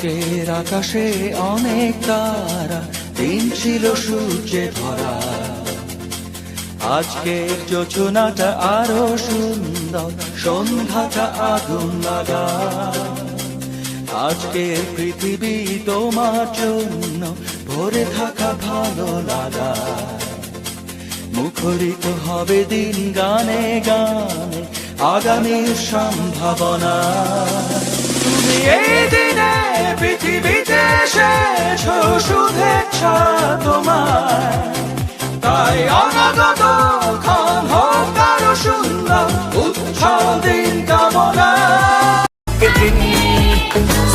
আজকের আকাশে অনেক তারা, দিন ছিল সূর্যে ভরা। আজকের যোজনাটা আরো সুন্দর, সন্ধ্যাটা আগুন লাগা। আজকের পৃথিবী তোমার জন্য ভরে থাকা ভালো লাগা। মুখরিত হবে দিন গানে গানে, আগামীর সম্ভাবনা। তুমি এই দিনে পৃথিবীতে এসেছো, শুভেচ্ছা তোমার। তাই অনাগত ক্ষণ হোক আরো সুন্দর, উৎসব দিন কামনা।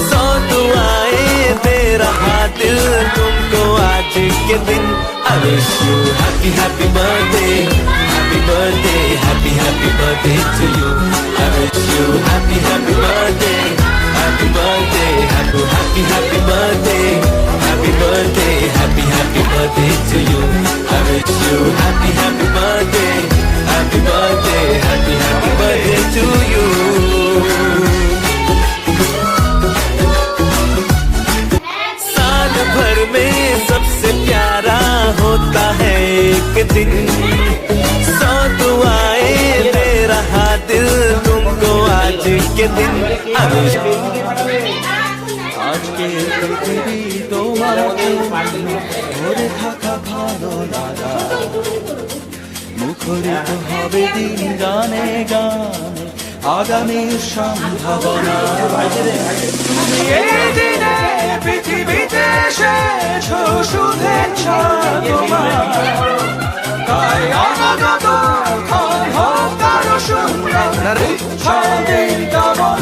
सौ दुआएं दे रहा दिल तुमको आज के दिन। I wish you happy happy birthday, happy birthday, happy happy birthday to you. I wish you happy happy birthday, happy birthday, happy happy happy birthday, happy birthday, happy happy birthday to you. I wish you happy happy birthday, happy birthday, happy happy birthday to you. भर में सबसे प्यारा होता है एक दिन। सौ दुआएं दे रहा दिल तुमको आज के दिन। আজকে পৃথিবী তোমার জন্য ভরে থাকা ভালো লাগা। মুখরিত হবে দিন গানে গানে, আগামীর সম্ভাবনা। তুমি এই দিনে পৃথিবীতে এসেছো, শুভেচ্ছা তোমার। তাই অনাগত ক্ষণ হোক আরো সুন্দর, উৎসব দিন কামনা।